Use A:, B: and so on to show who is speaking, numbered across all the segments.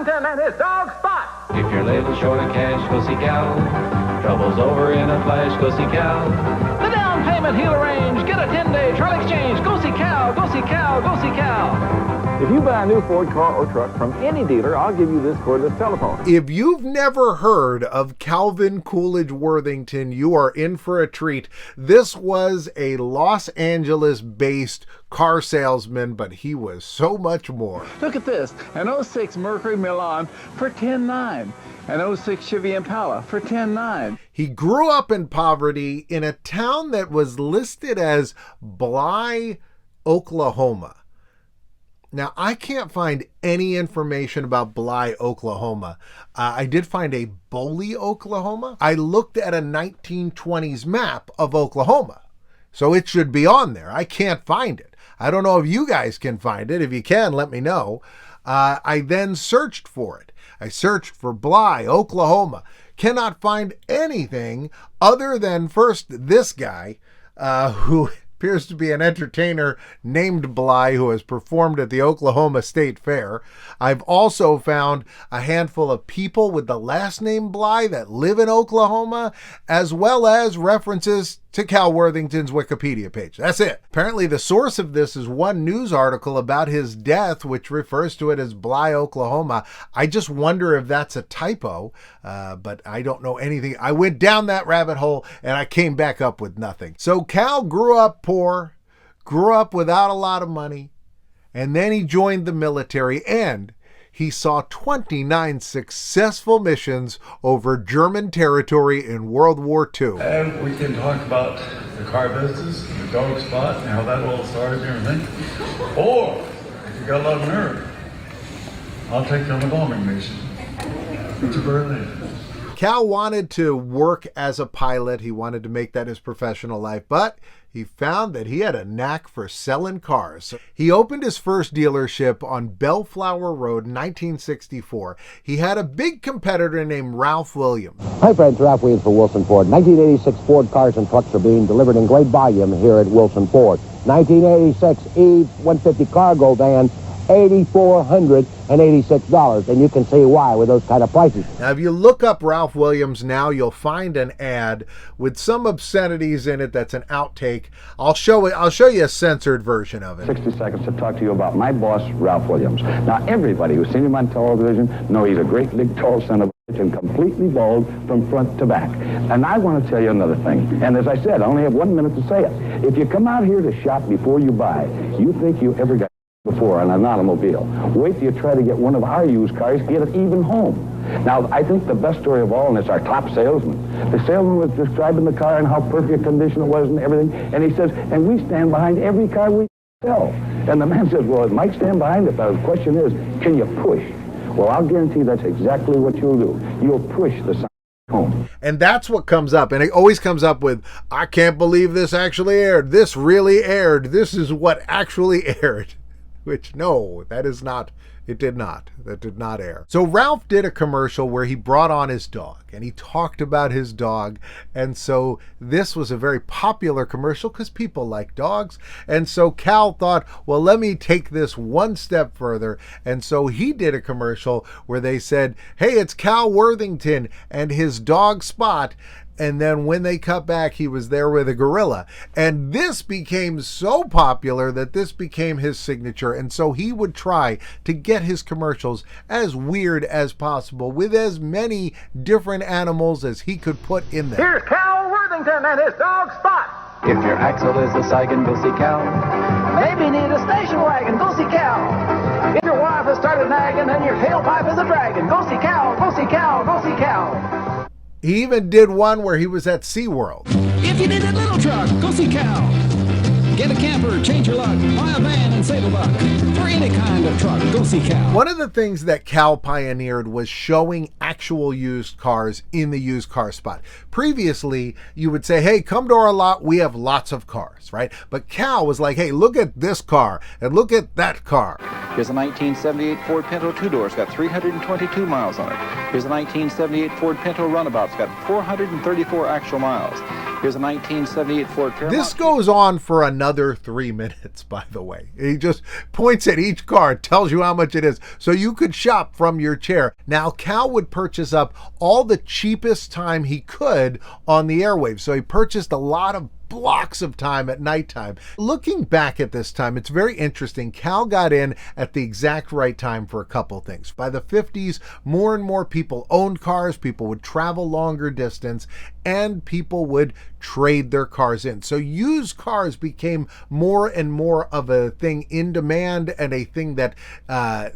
A: Worthington and his dog Spot.
B: If you're little short of cash, go see Cal. Trouble's over in a flash, go see Cal.
A: The down payment he'll arrange. Get a 10-day trial exchange. Go see Cal, go see Cal, go see Cal. If you buy a new Ford car or truck from any dealer, I'll give you this cordless telephone.
C: If you've never heard of Calvin Coolidge Worthington, you are in for a treat. This was a Los Angeles-based car salesman, but he was so much more.
D: Look at this, an 06 Mercury Milan for $10,900. An 06 Chevy Impala for $10,900.
C: He grew up in poverty in a town that was listed as Bly, Oklahoma. Now, I can't find any information about Bly, Oklahoma. I did find a Boley, Oklahoma. I looked at a 1920s map of Oklahoma, so it should be on there. I can't find it. I don't know if you guys can find it. If you can, let me know. I then searched for it. I searched for Bly, Oklahoma. Cannot find anything other than first this guy who appears to be an entertainer named Bly who has performed at the Oklahoma State Fair. I've also found a handful of people with the last name Bly that live in Oklahoma, as well as references to Cal Worthington's Wikipedia page. That's it. Apparently the source of this is one news article about his death, which refers to it as Bly, Oklahoma. I just wonder if that's a typo, but I don't know anything. I went down that rabbit hole and I came back up with nothing. So Cal grew up poor, grew up without a lot of money, and then he joined the military, and he saw 29 successful missions over German territory in World War II.
E: And we can talk about the car business, the dog Spot, and how that all started and everything. Or, if you got a lot of nerve, I'll take you on a bombing mission to Berlin.
C: Cal wanted to work as a pilot. He wanted to make that his professional life, but he found that he had a knack for selling cars. So he opened his first dealership on Bellflower Road in 1964. He had a big competitor named Ralph Williams.
F: Hi friends, Ralph Williams for Wilson Ford. 1986 Ford cars and trucks are being delivered in great volume here at Wilson Ford. 1986 E150 cargo van, $8,486, and you can see why with those kind of prices.
C: Now, if you look up Ralph Williams now, you'll find an ad with some obscenities in it. That's an outtake. I'll show you a censored version of it.
G: 60 seconds to talk to you about my boss, Ralph Williams. Now, everybody who's seen him on television knows he's a great big tall son of a bitch and completely bald from front to back. And I want to tell you another thing. And as I said, I only have 1 minute to say it. If you come out here to shop before you buy, you think you ever got before on an automobile. Wait till you try to get one of our used cars, get it even home. Now, I think the best story of all, and it's our top salesman. The salesman was describing the car and how perfect condition it was and everything, and he says, and we stand behind every car we sell. And the man says, well, it might stand behind it, but the question is, can you push? Well, I'll guarantee that's exactly what you'll do. You'll push the sign home.
C: And that's what comes up. And it always comes up with, I can't believe this actually aired. This really aired. This is what actually aired. Which, no, that is not, it did not. That did not air. So Ralph did a commercial where he brought on his dog and he talked about his dog. And so this was a very popular commercial because people like dogs. And so Cal thought, well, let me take this one step further. And so he did a commercial where they said, hey, it's Cal Worthington and his dog Spot. And then when they cut back, he was there with a gorilla. And this became so popular that this became his signature. And so he would try to get his commercials as weird as possible with as many different animals as he could put in there.
A: Here's Cal Worthington and his dog Spot.
B: If your axle is a sagging, go see Cal.
A: Maybe you need a station wagon. Go see Cal. If your wife has started nagging and your tailpipe is a dragon, go see Cal. Go see Cal. Go see Cal.
C: He even did one where he was at SeaWorld.
H: If you need a little truck, go see Cal. Get a camper, change your luck, buy a van and save a buck. For any kind of truck, go see Cal.
C: One of the things that Cal pioneered was showing actual used cars in the used car spot. Previously, you would say, hey, come to our lot, we have lots of cars, right? But Cal was like, hey, look at this car and look at that car.
I: Here's a 1978 Ford Pinto two-door. It's got 322 miles on it. Here's a 1978 Ford Pinto Runabout. It's got 434 actual miles. Here's a 1978 Ford Paramount.
C: This goes on for another 3 minutes, by the way. He just points at each car, tells you how much it is, so you could shop from your chair. Now, Cal would purchase up all the cheapest time he could on the airwaves, so he purchased a lot of blocks of time at nighttime. Looking back at this time, it's very interesting. Cal got in at the exact right time for a couple things. By the 50s, more and more people owned cars, people would travel longer distance, and people would trade their cars in. So used cars became more and more of a thing in demand, and a thing that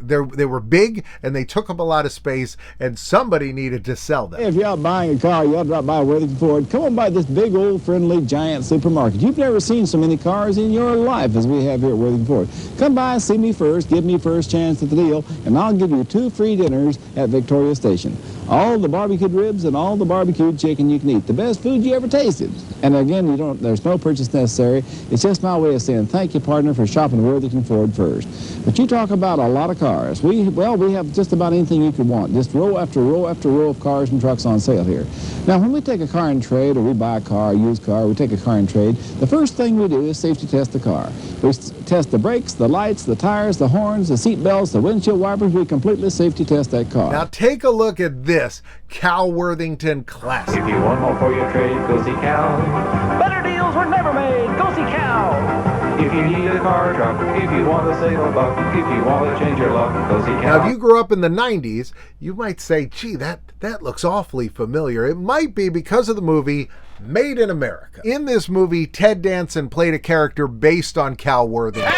C: they were big and they took up a lot of space, and somebody needed to sell them.
H: If you're out buying a car, you ought to drop by Worthington Ford. Come on by this big old friendly giant supermarket. You've never seen so many cars in your life as we have here at Worthington Ford. Come by and see me first, give me first chance at the deal, and I'll give you 2 free dinners at Victoria Station. All the barbecued ribs and all the barbecued chicken you can eat. The best food you ever tasted. And again, there's no purchase necessary. It's just my way of saying thank you, partner, for shopping Worthington Ford first. But you talk about a lot of cars. We have just about anything you could want. Just row after row after row of cars and trucks on sale here. Now, when we take a car in trade, or we buy a car, a used car, we take a car in trade, the first thing we do is safety test the car. We test the brakes, the lights, the tires, the horns, the seat belts, the windshield wipers. We completely safety test that car.
C: Now take a look at this Cal Worthington classic.
B: If you want more for your trade, go see Cal.
A: Better deals were never made. Go see Cal.
B: If you need a car or truck, if you want to save a buck, if you want to change your luck, go see Cal.
C: Now, if you grew up in the 90s, you might say, gee, that looks awfully familiar. It might be because of the movie Made in America. In this movie, Ted Danson played a character based on Cal Worthington.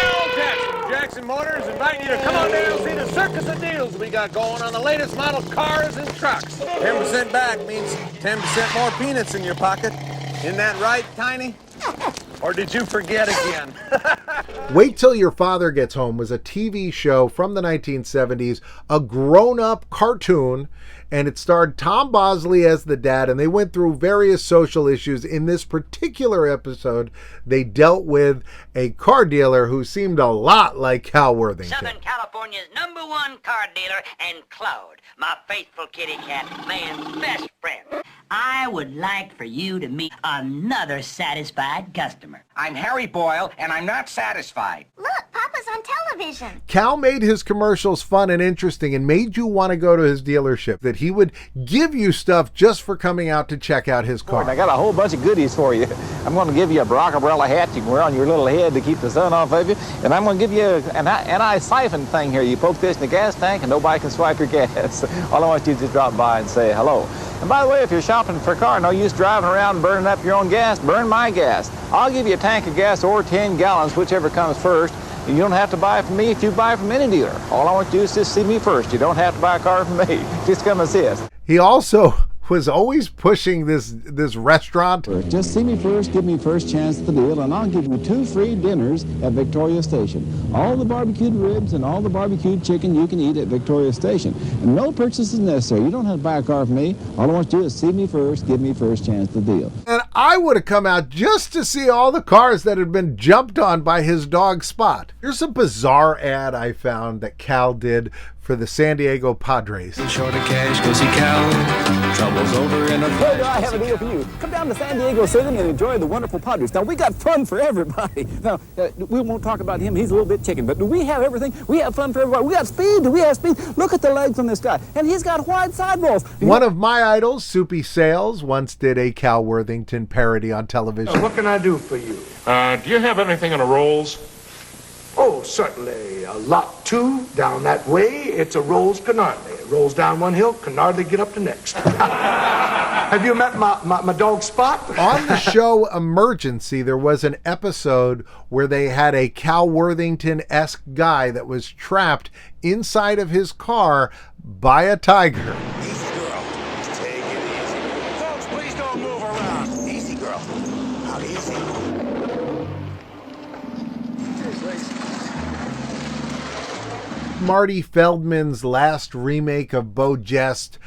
J: Jackson Motors inviting you to come on down and see the circus of deals we got going on the latest model cars and trucks. 10% back means 10% more peanuts in your pocket. Isn't that right, Tiny? Or did you forget again?
C: Wait Till Your Father Gets Home was a TV show from the 1970s, a grown-up cartoon, and it starred Tom Bosley as the dad, and they went through various social issues. In this particular episode, they dealt with a car dealer who seemed a lot like Cal Worthington.
K: Southern California's #1 car dealer, and Cloud, my faithful kitty cat, man's best friend. I would like for you to meet another satisfied customer.
L: I'm Harry Boyle, and I'm not satisfied.
M: Look, Papa's on television.
C: Cal made his commercials fun and interesting and made you want to go to his dealership, that he would give you stuff just for coming out to check out his car.
I: I got a whole bunch of goodies for you. I'm going to give you a Barack umbrella hat you can wear on your little head to keep the sun off of you, and I'm going to give you an anti-siphon thing here. You poke this in the gas tank and nobody can swipe your gas. All I want you to do is drop by and say hello. And by the way, if you're shopping for a car, no use driving around and burning up your own gas. Burn my gas. I'll give you a tank of gas or 10 gallons, whichever comes first. You don't have to buy it from me if you buy it from any dealer. All I want you to do is just see me first. You don't have to buy a car from me. Just come and see us.
C: He also was always pushing this restaurant.
H: Just see me first, give me first chance at the deal, and I'll give you 2 free dinners at Victoria Station. All the barbecued ribs and all the barbecued chicken you can eat at Victoria Station. And no purchase is necessary. You don't have to buy a car from me. All I want you to do is see me first, give me first chance at the deal.
C: And I would have come out just to see all the cars that had been jumped on by his dog Spot. Here's a bizarre ad I found that Cal did for the San Diego Padres.
B: Short of cash, go see Cal. Trouble's over in a
N: Hey, do I have a deal for you? Come down to San Diego City and enjoy the wonderful Padres. Now, we got fun for everybody. Now, we won't talk about him. He's a little bit chicken. But do we have everything? We have fun for everybody. We got speed. Do we have speed? Look at the legs on this guy. And he's got wide sidewalls.
C: One of my idols, Soupy Sales, once did a Cal Worthington parody on television.
O: What can I do for you? Do you have anything in a Rolls? Oh, certainly. Lot 2, down that way, it's a Rolls Canardly. It rolls down one hill, can hardly get up to next. Have you met my dog Spot?
C: On the show Emergency, there was an episode where they had a Cal Worthington-esque guy that was trapped inside of his car by a tiger.
P: Easy, girl. Take it easy. Folks, please don't move around. Easy, girl. How easy.
C: Marty Feldman's last remake of Beau Geste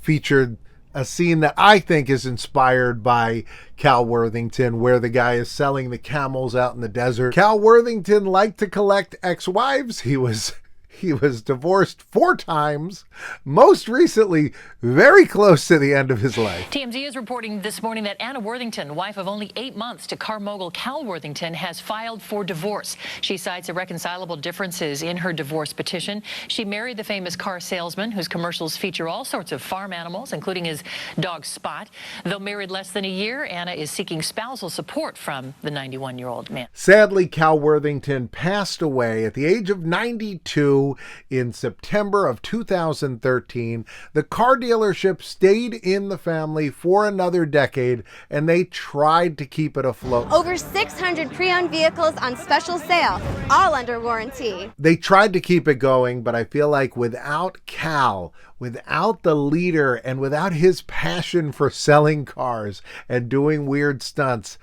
C: featured a scene that I think is inspired by Cal Worthington, where the guy is selling the camels out in the desert. Cal Worthington liked to collect ex-wives. He was He was divorced 4 times, most recently very close to the end of his life.
Q: TMZ is reporting this morning that Anna Worthington, wife of only 8 months to car mogul Cal Worthington, has filed for divorce. She cites irreconcilable differences in her divorce petition. She married the famous car salesman whose commercials feature all sorts of farm animals, including his dog Spot. Though married less than a year, Anna is seeking spousal support from the 91-year-old man.
C: Sadly, Cal Worthington passed away at the age of 92 in September of 2013. The car dealership stayed in the family for another decade, and they tried to keep it afloat.
R: Over 600 pre-owned vehicles on special sale, all under warranty.
C: They tried to keep it going, but I feel like without Cal, without the leader, and without his passion for selling cars and doing weird stunts,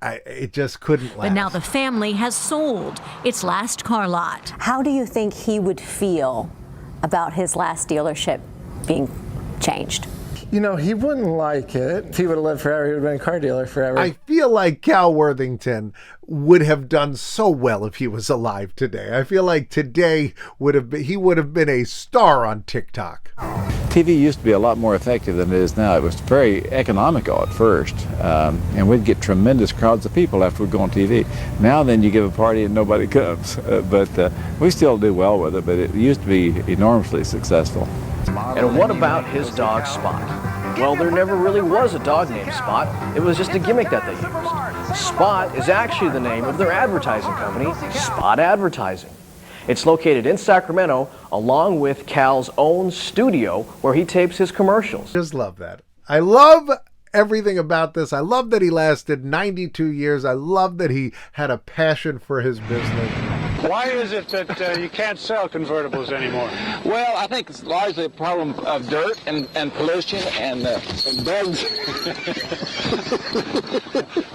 C: it just couldn't last.
S: But now the family has sold its last car lot.
T: How do you think he would feel about his last dealership being changed?
U: You know, he wouldn't like it. If he would have lived forever, he would have been a car dealer forever.
C: I feel like Cal Worthington would have done so well if he was alive today. I feel like today he would have been a star on TikTok.
N: TV used to be a lot more effective than it is now. It was very economical at first, and we'd get tremendous crowds of people after we'd go on TV. Now then you give a party and nobody comes, but we still do well with it, but it used to be enormously successful.
V: And what about his dog Spot? Well, there never really was a dog named Spot. It was just a gimmick that they used. Spot is actually the name of their advertising company, Spot Advertising. It's located in Sacramento, along with Cal's own studio where he tapes his commercials.
C: Just love that. I love everything about this. I love that he lasted 92 years. I love that he had a passion for his business.
W: Why is it that you can't sell convertibles anymore?
I: Well, I think it's largely a problem of dirt and pollution and bugs.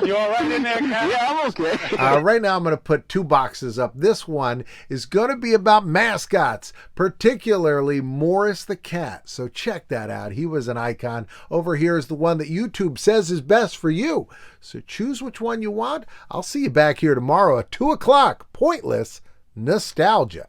W: You all right in there, Cal?
I: Yeah, I'm okay.
C: Right now I'm going to put 2 boxes up. This one is going to be about mascots, particularly Morris the cat. So check that out. He was an icon. Over here is the one that YouTube says is best for you. So choose which one you want. I'll see you back here tomorrow at 2 o'clock. Pointless Nostalgia.